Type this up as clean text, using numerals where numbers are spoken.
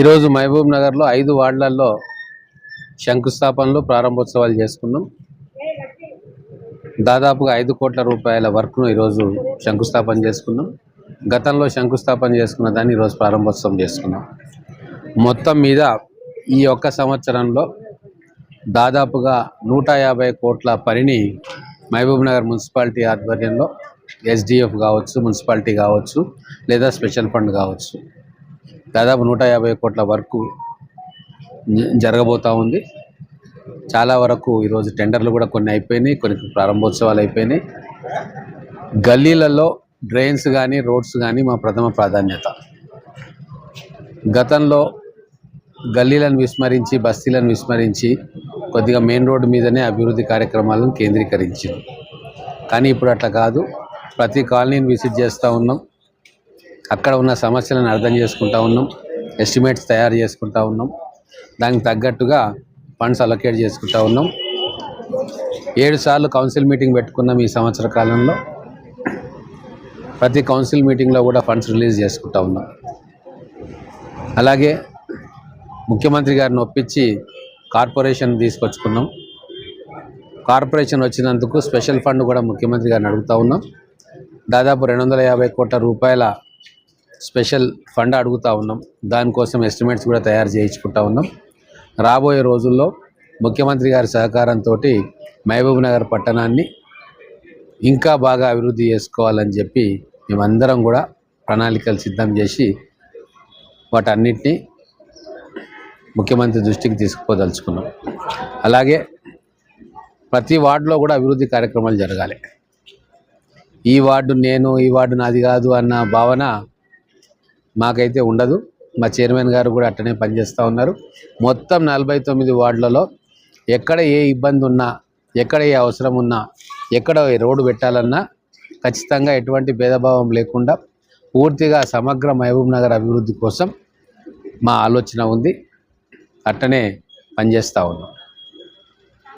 ఈరోజు మహబూబ్ నగర్లో 5 వార్డులలో శంకుస్థాపనలు ప్రారంభోత్సవాలు చేసుకున్నాం. దాదాపుగా 5 కోట్ల రూపాయల వర్క్ను ఈరోజు శంకుస్థాపన చేసుకున్నాం. గతంలో శంకుస్థాపన చేసుకున్న దాన్ని ఈరోజు ప్రారంభోత్సవం చేసుకున్నాం. మొత్తం మీద ఈ ఒక్క సంవత్సరంలో దాదాపుగా 150 కోట్ల పనిని మహబూబ్ నగర్ మున్సిపాలిటీ ఆధ్వర్యంలో ఎస్డిఎఫ్ కావచ్చు, మున్సిపాలిటీ కావచ్చు, లేదా స్పెషల్ ఫండ్ కావచ్చు, దాదాపు 150 కోట్ల వరకు జరగబోతూ ఉంది. చాలా వరకు ఈరోజు టెండర్లు కూడా కొన్ని అయిపోయినాయి, కొన్ని ప్రారంభోత్సవాలు అయిపోయినాయి. గల్లీలలో డ్రైన్స్ కానీ రోడ్స్ కానీ మా ప్రథమ ప్రాధాన్యత. గతంలో గల్లీలను విస్మరించి, బస్తీలను విస్మరించి కొద్దిగా మెయిన్ రోడ్డు మీదనే అభివృద్ధి కార్యక్రమాలను కేంద్రీకరించింది. కానీ ఇప్పుడు అట్లా కాదు. ప్రతి కాలనీని విజిట్ చేస్తూ ఉన్నాం, అక్కడ ఉన్న సమస్యలను అర్థం చేసుకుంటూ ఉన్నాం, ఎస్టిమేట్స్ తయారు చేసుకుంటూ ఉన్నాం, దానికి తగ్గట్టుగా ఫండ్స్ అలొకేట్ చేసుకుంటూ ఉన్నాం. 7 సార్లు కౌన్సిల్ మీటింగ్ పెట్టుకున్నాం ఈ సంవత్సర కాలంలో. ప్రతి కౌన్సిల్ మీటింగ్లో కూడా ఫండ్స్ రిలీజ్ చేసుకుంటూ ఉన్నాం. అలాగే ముఖ్యమంత్రి గారిని ఒప్పించి కార్పొరేషన్ తీసుకొచ్చుకున్నాం. కార్పొరేషన్ వచ్చినందుకు స్పెషల్ ఫండ్ కూడా ముఖ్యమంత్రి గారిని అడుగుతూ ఉన్నాం. దాదాపు 250 కోట్ల రూపాయల స్పెషల్ ఫండ్ అడుగుతూ ఉన్నాం. దానికోసం ఎస్టిమేట్స్ కూడా తయారు చేయించుకుంటూ ఉన్నాం. రాబోయే రోజుల్లో ముఖ్యమంత్రి గారి సహకారంతో మహబూబ్ నగర్ పట్టణాన్ని ఇంకా బాగా అభివృద్ధి చేసుకోవాలని చెప్పి మేమందరం కూడా ప్రణాళికలు సిద్ధం చేసి వాటన్నిటినీ ముఖ్యమంత్రి దృష్టికి తీసుకుపోదలుచుకున్నాం. అలాగే ప్రతి వార్డులో కూడా అభివృద్ధి కార్యక్రమాలు జరగాలి. ఈ వార్డు నేను, ఈ వార్డు నాది కాదు అన్న భావన మాకైతే ఉండదు. మా చైర్మన్ గారు కూడా అట్టనే పనిచేస్తూ ఉన్నారు. మొత్తం 49 వార్డులలో ఎక్కడ ఏ ఇబ్బంది ఉన్నా, ఎక్కడ ఏ అవసరం ఉన్నా, ఎక్కడ రోడ్డు పెట్టాలన్నా ఖచ్చితంగా ఎటువంటి భేదభావం లేకుండా పూర్తిగా సమగ్ర మహబూబ్ నగర్ అభివృద్ధి కోసం మా ఆలోచన ఉంది. అట్టనే పనిచేస్తూ ఉన్నాం.